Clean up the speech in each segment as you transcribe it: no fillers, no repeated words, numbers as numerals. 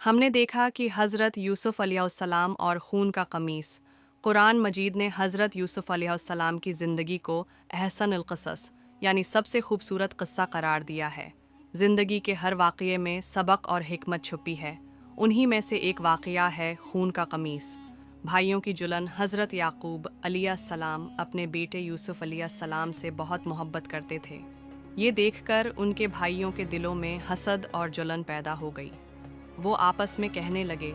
हमने देखा कि हज़रत यूसुफ़ अलैहिस्सलाम और खून का कमीस। कुरान मजीद ने हज़रत यूसुफ़ अलैहिस्सलाम की ज़िंदगी को अहसनुल क़सस यानी सबसे खूबसूरत क़स्सा करार दिया है। ज़िंदगी के हर वाक़ये में सबक और हिकमत छुपी है। उन्हीं में से एक वाक़या है खून का कमीस। भाइयों की जुलन। हज़रत याकूब अलैहिस्सलाम अपने बेटे यूसुफ़ अलैहिस्सलाम से बहुत मोहब्बत करते थे। ये देखकर उनके भाइयों के दिलों में हसद और जलन पैदा हो गई। वो आपस में कहने लगे,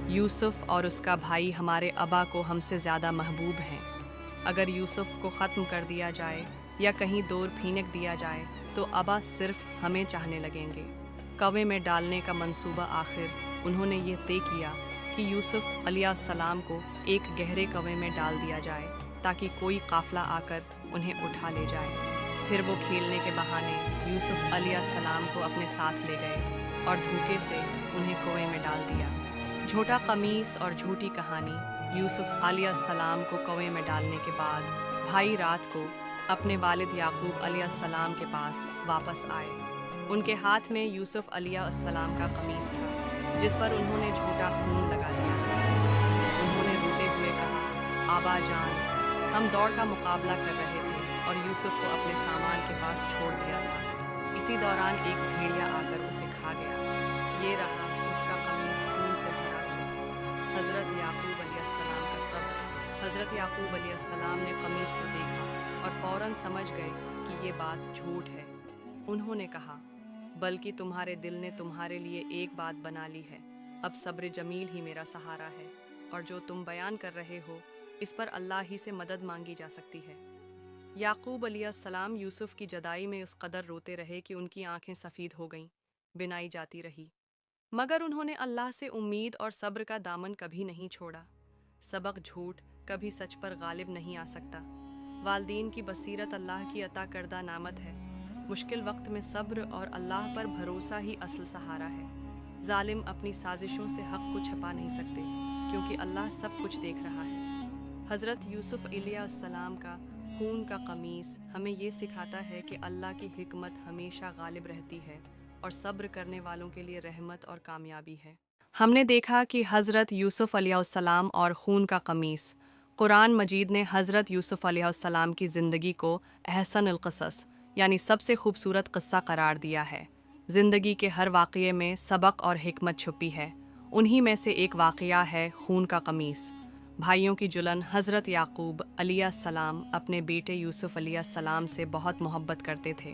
यूसुफ और उसका भाई हमारे अबा को हमसे ज़्यादा महबूब हैं। अगर यूसुफ को ख़त्म कर दिया जाए या कहीं दूर फेंक दिया जाए तो अबा सिर्फ हमें चाहने लगेंगे। कवे में डालने का मंसूबा। आखिर उन्होंने ये तय किया कि यूसुफ अलैहिस्सलाम को एक गहरे कवे में डाल दिया जाए ताकि कोई काफ़िला आकर उन्हें उठा ले जाए। फिर वो खेलने के बहाने यूसुफ अलैहिस्सलाम को अपने साथ ले गए और धोखे से उन्हें कुएं में डाल दिया। झूठा कमीस और झूठी कहानी। यूसुफ अलैहिस्सलाम को कुएं में डालने के बाद भाई रात को अपने वालिद याकूब अलैहिस्सलाम के पास वापस आए। उनके हाथ में यूसुफ अलैहिस्सलाम का कमीस था जिस पर उन्होंने झूठा खून लगा दिया था। उन्होंने रोते हुए कहा, आबा जान, हम दौड़ का मुकाबला कर रहे थे और यूसुफ को अपने सामान के पास छोड़ दिया था। इसी दौरान एक भेड़िया आकर उसे खा गया। ये रहा उसका कमीज खून से भरा हुआ। हज़रत याकूब अलैहिस्सलाम का सब्र। हज़रत याकूब अलैहिस्सलाम ने कमीज को देखा और फौरन समझ गए कि ये बात झूठ है। उन्होंने कहा, बल्कि तुम्हारे दिल ने तुम्हारे लिए एक बात बना ली है। अब सब्र जमील ही मेरा सहारा है और जो तुम बयान कर रहे हो इस पर अल्लाह ही से मदद मांगी जा सकती है। याकूब अलैहिस्सलाम यूसुफ की जदाई में उस कदर रोते रहे कि उनकी आंखें सफ़ेद हो गईं, बिनाई जाती रही। मगर उन्होंने अल्लाह से उम्मीद और सब्र का दामन कभी नहीं छोड़ा। सबक झूठ कभी सच पर गालिब नहीं आ सकता। वालदीन की बसीरत अल्लाह की अता करदा नामत है। मुश्किल वक्त में सब्र और अल्लाह पर भरोसा ही असल सहारा है। जालिम अपनी साजिशों से हक को छुपा नहीं सकते क्योंकि अल्लाह सब कुछ देख रहा है। हज़रत यूसुफ अलैहिस्सलाम का खून का कमीस हमें ये सिखाता है कि अल्लाह की हिकमत हमेशा गालिब रहती है और सब्र करने वालों के लिए रहमत और कामयाबी है। हमने देखा कि हज़रत यूसुफ अलैहिस्सलाम और खून का कमीस। कुरान मजीद ने हज़रत यूसुफ अलैहिस्सलाम की ज़िंदगी को अहसनुल क़सस यानी सबसे खूबसूरत क़स्सा करार दिया है। ज़िंदगी के हर वाक़ये में सबक और हिकमत छुपी है। उन्हीं में से एक वाक़या है खून का कमीस। भाइयों की जुलन। हज़रत याकूब अलैहिस्सलाम अपने बेटे यूसुफ अलैहिस्सलाम से बहुत मोहब्बत करते थे।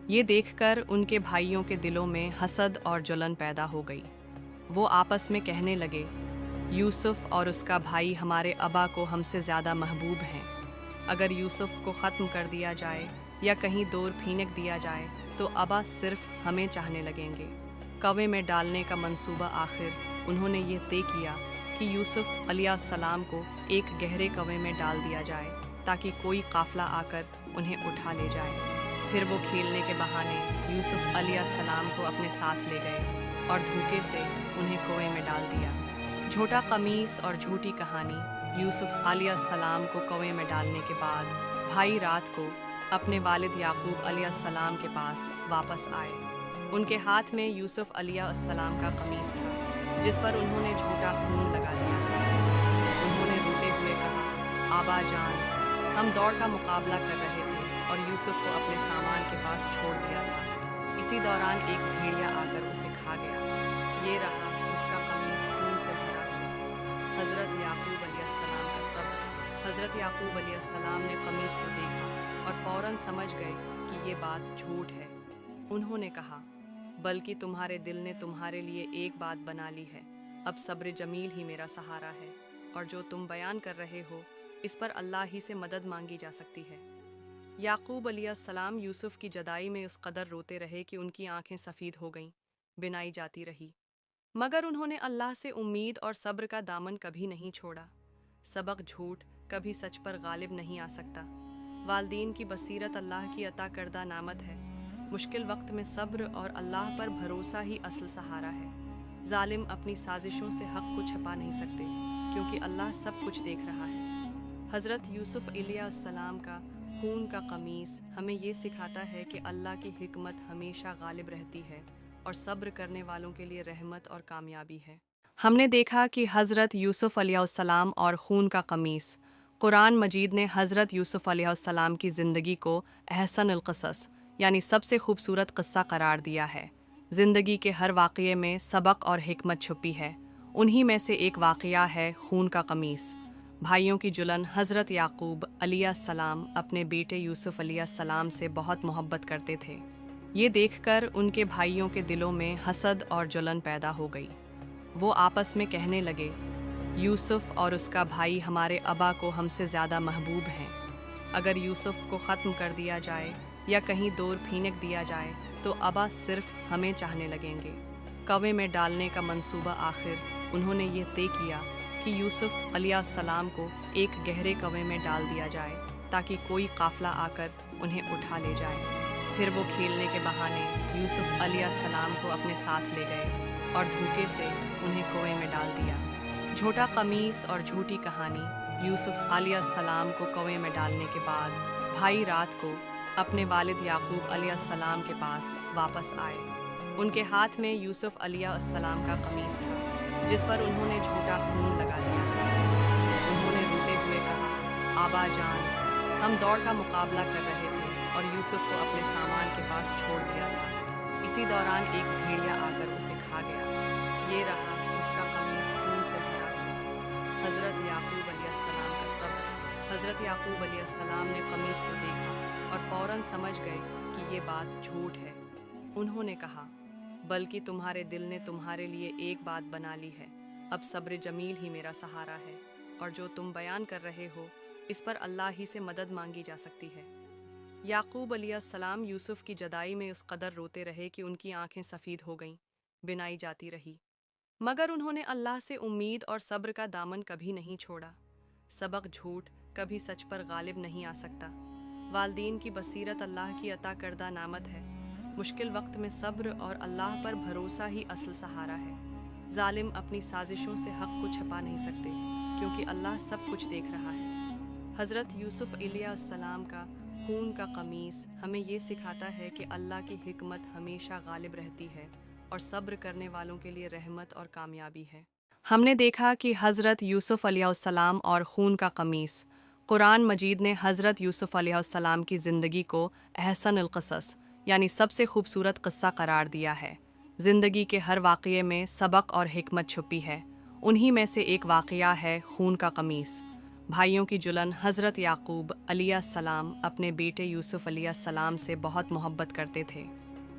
ये देखकर उनके भाइयों के दिलों में हसद और जलन पैदा हो गई। वो आपस में कहने लगे, यूसुफ और उसका भाई हमारे अबा को हमसे ज़्यादा महबूब हैं। अगर यूसुफ को ख़त्म कर दिया जाए या कहीं दूर फेंक दिया जाए तो अबा सिर्फ हमें चाहने लगेंगे। कवे में डालने का मंसूबा। आखिर उन्होंने ये तय किया कि यूसुफ अलैहिस्सलाम को एक गहरे कवे में डाल दिया जाए ताकि कोई काफ़िला आकर उन्हें उठा ले जाए। फिर वो खेलने के बहाने यूसुफ अलैहिस्सलाम को अपने साथ ले गए और धोखे से उन्हें कुएं में डाल दिया। झूठा कमीस और झूठी कहानी। यूसुफ अलैहिस्सलाम को कुएं में डालने के बाद भाई रात को अपने वालिद याकूब अलैहिस्सलाम के पास वापस आए। उनके हाथ में यूसुफ अलैहिस्सलाम का कमीस था जिस पर उन्होंने झूठा खून लगा दिया था। उन्होंने रोते हुए कहा, आबा जान, हम दौड़ का मुकाबला कर रहे थे और यूसुफ को अपने सामान के पास छोड़ दिया था। इसी दौरान एक भेड़िया आकर उसे खा गया। ये रहा उसका कमीज खून से भरा हुआ। हज़रत याकूब अलैहिस्सलाम का सब्र। हज़रत याकूब अलैहिस्सलाम ने कमीज को देखा और फौरन समझ गए कि ये बात झूठ है। उन्होंने कहा, बल्कि तुम्हारे दिल ने तुम्हारे लिए एक बात बना ली है। अब सब्र जमील ही मेरा सहारा है और जो तुम बयान कर रहे हो इस पर अल्लाह ही से मदद मांगी जा सकती है। याकूब अलैहिस्सलाम यूसुफ की जदाई में उस कदर रोते रहे कि उनकी आंखें सफ़ेद हो गईं, बिनाई जाती रही। मगर उन्होंने अल्लाह से उम्मीद और सब्र का दामन कभी नहीं छोड़ा। सबक झूठ कभी सच पर गालिब नहीं आ सकता। वालदीन की बसीरत अल्लाह की अता करदा नामत है। मुश्किल वक्त में सब्र और अल्लाह पर भरोसा ही असल सहारा है। जालिम अपनी साजिशों से हक को छुपा नहीं सकते क्योंकि अल्लाह सब कुछ देख रहा है। हज़रत यूसुफ अलैहिस्सलाम का खून का कमीस हमें ये सिखाता है कि अल्लाह की हिकमत हमेशा गालिब रहती है और सब्र करने वालों के लिए रहमत और कामयाबी है। हमने देखा कि हज़रत यूसुफ़ अलैहिस्सलाम और खून का कमीस। कुरान मजीद ने हज़रत यूसुफ़ अलैहिस्सलाम की ज़िंदगी को अहसन क़सस यानी सबसे खूबसूरत क़स्सा करार दिया है। ज़िंदगी के हर वाक़ये में सबक और हिकमत छुपी है। उन्हीं में से एक वाक़या है खून का कमीस। भाइयों की जुलन। हज़रत याकूब अलैहिस्सलाम अपने बेटे यूसुफ़ अलैहिस्सलाम से बहुत मोहब्बत करते थे। ये देखकर उनके भाइयों के दिलों में हसद और जलन पैदा हो गई। वो आपस में कहने लगे, यूसुफ़ और उसका भाई हमारे अबा को हमसे ज़्यादा महबूब हैं। अगर यूसुफ़ को ख़त्म कर दिया जाए या कहीं दूर फेंक दिया जाए तो अबा सिर्फ हमें चाहने लगेंगे। कवे में डालने का मंसूबा। आखिर उन्होंने ये तय किया कि यूसुफ़ अलैहिस्सलाम को एक गहरे कवे में डाल दिया जाए ताकि कोई काफ़िला आकर उन्हें उठा ले जाए। फिर वो खेलने के बहाने यूसुफ़ अलैहिस्सलाम को अपने साथ ले गए और धोखे से उन्हें कुएं में डाल दिया। झूठा कमीस और झूठी कहानी। यूसुफ़ अलैहिस्सलाम को कुएं में डालने के बाद भाई रात को अपने वालिद याकूब अलैहिस्सलाम के पास वापस आए। उनके हाथ में यूसुफ़ अलैहिस्सलाम का कमीस था जिस पर उन्होंने झूठा खून लगा दिया था। उन्होंने रोते हुए कहा, आबा जान, हम दौड़ का मुकाबला कर रहे थे और यूसुफ़ को अपने सामान के पास छोड़ दिया था। इसी दौरान एक भेड़िया आकर उसे खा गया। ये रहा उसका कमीस खून से भरा हुआ। हज़रत याकूब अलैहिस्सलाम का सब्र। हज़रत याकूब अलैहिस्सलाम ने कमीस को देखा और फ़ौरन समझ गए कि ये बात झूठ है। उन्होंने कहा, बल्कि तुम्हारे दिल ने तुम्हारे लिए एक बात बना ली है। अब सब्र जमील ही मेरा सहारा है और जो तुम बयान कर रहे हो इस पर अल्लाह ही से मदद मांगी जा सकती है। याकूब अलैहिस्सलाम यूसुफ़ की जदाई में उस कदर रोते रहे कि उनकी आंखें सफ़ेद हो गईं, बिनाई जाती रही। मगर उन्होंने अल्लाह से उम्मीद और सब्र का दामन कभी नहीं छोड़ा। सबक झूठ कभी सच पर गालिब नहीं आ सकता। वालदीन की बसीरत अल्लाह की अता करदा नामत है। मुश्किल वक्त में सब्र और अल्लाह पर भरोसा ही असल सहारा है। जालिम अपनी साजिशों से हक़ को छुपा नहीं सकते क्योंकि अल्लाह सब कुछ देख रहा है। हज़रत यूसुफ़ अलैहिस्सलाम का खून का कमीस हमें ये सिखाता है कि अल्लाह की हिकमत हमेशा गालिब रहती है और सब्र करने वालों के लिए रहमत और कामयाबी है। हमने देखा कि हज़रत यूसुफ़ अलैहिस्सलाम और खून का कमीस। कुरान मजीद ने हज़रत यूसुफ़ अलैहिस्सलाम की ज़िंदगी को अहसन क़सस यानी सबसे खूबसूरत क़स्सा करार दिया है। ज़िंदगी के हर वाक़ये में सबक और हिकमत छुपी है। उन्हीं में से एक वाक़या है खून का कमीस। भाइयों की जुलन। हज़रत याकूब अलैहिस्सलाम अपने बेटे यूसुफ़ अलैहिस्सलाम से बहुत मोहब्बत करते थे।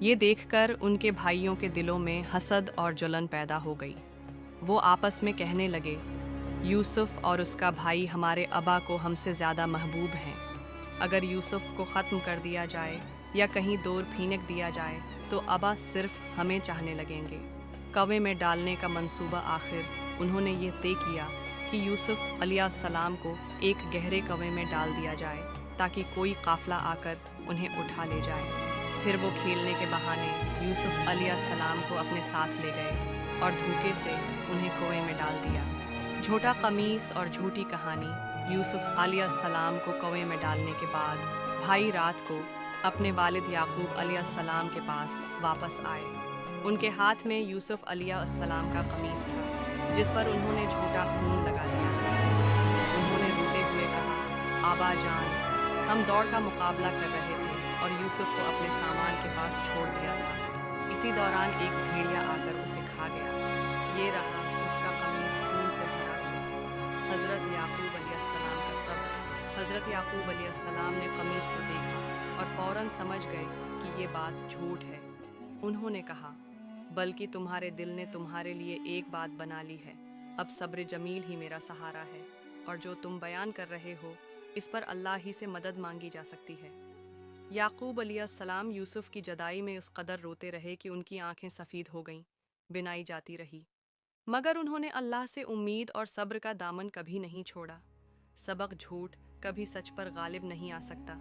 ये देखकर उनके भाइयों के दिलों में हसद और जलन पैदा हो गई। वो आपस में कहने लगे, यूसुफ़ और उसका भाई हमारे अबा को हमसे ज़्यादा महबूब हैं। अगर यूसुफ़ को ख़त्म कर दिया जाए या कहीं दूर फेंक दिया जाए तो अबा सिर्फ हमें चाहने लगेंगे। कवे में डालने का मंसूबा। आखिर उन्होंने ये तय किया कि यूसुफ़ अलैहिस्सलाम को एक गहरे कवे में डाल दिया जाए ताकि कोई काफ़िला आकर उन्हें उठा ले जाए। फिर वो खेलने के बहाने यूसुफ़ अलैहिस्सलाम को अपने साथ ले गए और धोखे से उन्हें कुएं में डाल दिया। झूठा कमीस और झूठी कहानी। यूसुफ़ अलैहिस्सलाम को कुएं में डालने के बाद भाई रात को अपने वालिद याकूब अलैहिस्सलाम के पास वापस आए। उनके हाथ में यूसुफ़ अलैहिस्सलाम का कमीस था जिस पर उन्होंने झूठा खून लगा दिया था। उन्होंने रोते हुए कहा, आबा जान, हम दौड़ का मुकाबला कर रहे थे और यूसुफ़ को अपने सामान के पास छोड़ दिया था। इसी दौरान एक भेड़िया आकर उसे खा गया। ये रहा उसका कमीस खून से भरा हुआ। हज़रत याकूब अलैहिस्सलाम का सब्र। हज़रत याकूब अलैहिस्सलाम ने कमीस को देखा और फ़ौरन समझ गए कि ये बात झूठ है। उन्होंने कहा, बल्कि तुम्हारे दिल ने तुम्हारे लिए एक बात बना ली है। अब सब्र जमील ही मेरा सहारा है और जो तुम बयान कर रहे हो इस पर अल्लाह ही से मदद मांगी जा सकती है। याकूब अलैहिस्सलाम यूसुफ़ की जदाई में उस कदर रोते रहे कि उनकी आंखें सफ़ेद हो गईं, बिनाई जाती रही। मगर उन्होंने अल्लाह से उम्मीद और सब्र का दामन कभी नहीं छोड़ा। सबक झूठ कभी सच पर गालिब नहीं आ सकता।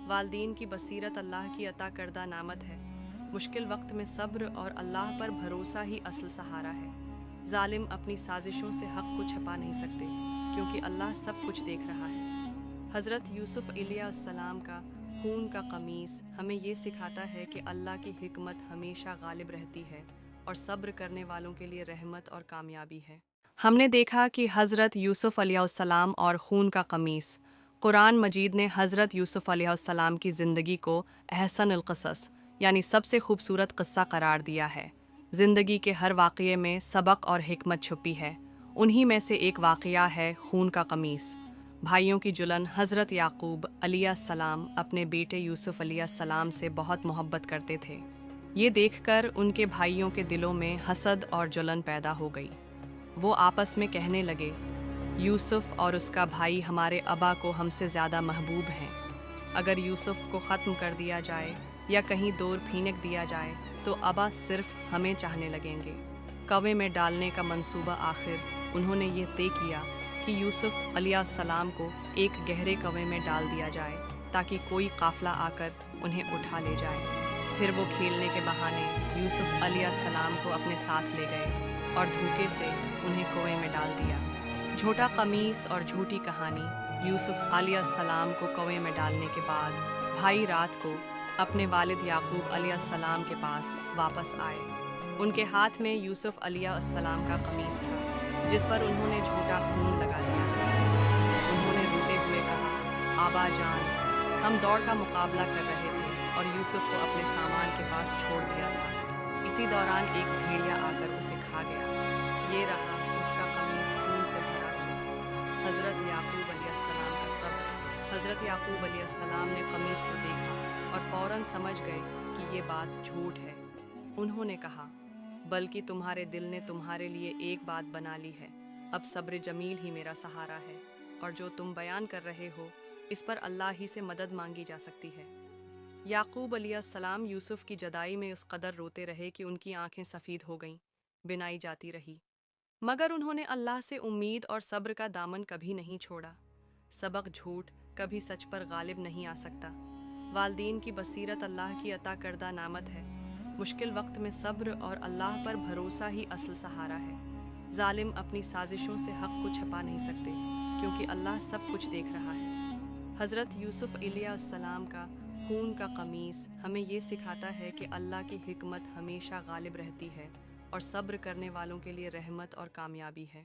वालदीन की बसीरत अल्लाह की अता करदा नामत है। मुश्किल वक्त में सब्र और अल्लाह पर भरोसा ही असल सहारा है। जालिम अपनी साजिशों से हक़ को छुपा नहीं सकते क्योंकि अल्लाह सब कुछ देख रहा है। हज़रत यूसुफ़ अलैहिस्सलाम का خون کا قمیص ہمیں یہ سکھاتا ہے کہ اللہ کی حکمت ہمیشہ غالب رہتی ہے اور صبر کرنے والوں کے لیے رحمت اور کامیابی ہے۔ ہم نے دیکھا کہ حضرت یوسف علیہ السلام اور خون کا قمیص، قرآن مجید نے حضرت یوسف علیہ السلام کی زندگی کو احسن القصص یعنی سب سے خوبصورت قصہ قرار دیا ہے۔ زندگی کے ہر واقعے میں سبق اور حکمت چھپی ہے۔ انہی میں سے ایک واقعہ ہے خون کا قمیص۔ بھائیوں کی جلن۔ حضرت یعقوب علیہ السلام اپنے بیٹے یوسف علیہ السلام سے بہت محبت کرتے تھے۔ یہ دیکھ کر ان کے بھائیوں کے دلوں میں حسد اور جلن پیدا ہو گئی۔ وہ آپس میں کہنے لگے، یوسف اور اس کا بھائی ہمارے ابا کو ہم سے زیادہ محبوب ہیں۔ اگر یوسف کو ختم کر دیا جائے یا کہیں دور پھینک دیا جائے تو ابا صرف ہمیں چاہنے لگیں گے۔ کوے میں ڈالنے کا منصوبہ آخر انہوں نے یہ طے کیا کہ یوسف علیہ السلام کو ایک گہرے کوے میں ڈال دیا جائے تاکہ کوئی قافلہ آ کر انہیں اٹھا لے جائے۔ پھر وہ کھیلنے کے بہانے یوسف علیہ السلام کو اپنے ساتھ لے گئے اور دھوکے سے انہیں کنویں میں ڈال دیا۔ جھوٹا قمیص اور جھوٹی کہانی۔ یوسف علیہ السلام کو کنویں میں ڈالنے کے بعد بھائی رات کو اپنے والد یعقوب علیہ السلام کے پاس واپس آئے۔ ان کے ہاتھ میں یوسف علیہ السلام کا قمیص تھا جس پر انہوں نے جھوٹا خون لگا دیا تھا۔ انہوں نے روتے ہوئے کہا، آبا جان، ہم دوڑ کا مقابلہ کر رہے تھے اور یوسف کو اپنے سامان کے پاس چھوڑ دیا تھا۔ اسی دوران ایک بھیڑیا آ کر اسے کھا گیا۔ یہ رہا اس کا قمیص خون سے بھرا ہوا۔ حضرت یعقوب علیہ السلام کا صبر۔ حضرت یعقوب علیہ السلام نے قمیص کو دیکھا اور فوراً سمجھ گئے کہ یہ بات جھوٹ ہے۔ انہوں نے کہا، بلکہ تمہارے دل نے تمہارے لیے ایک بات بنا لی ہے۔ اب صبر جمیل ہی میرا سہارا ہے، اور جو تم بیان کر رہے ہو اس پر اللہ ہی سے مدد مانگی جا سکتی ہے۔ یعقوب علیہ السلام یوسف کی جدائی میں اس قدر روتے رہے کہ ان کی آنکھیں سفید ہو گئیں، بنائی جاتی رہی، مگر انہوں نے اللہ سے امید اور صبر کا دامن کبھی نہیں چھوڑا۔ سبق: جھوٹ کبھی سچ پر غالب نہیں آ سکتا۔ والدین کی بصیرت اللہ کی عطا کردہ نعمت ہے۔ مشکل وقت میں صبر اور اللہ پر بھروسہ ہی اصل سہارا ہے۔ ظالم اپنی سازشوں سے حق کو چھپا نہیں سکتے، کیونکہ اللہ سب کچھ دیکھ رہا ہے۔ حضرت یوسف علیہ السلام کا خون کا قمیص ہمیں یہ سکھاتا ہے کہ اللہ کی حکمت ہمیشہ غالب رہتی ہے اور صبر کرنے والوں کے لیے رحمت اور کامیابی ہے۔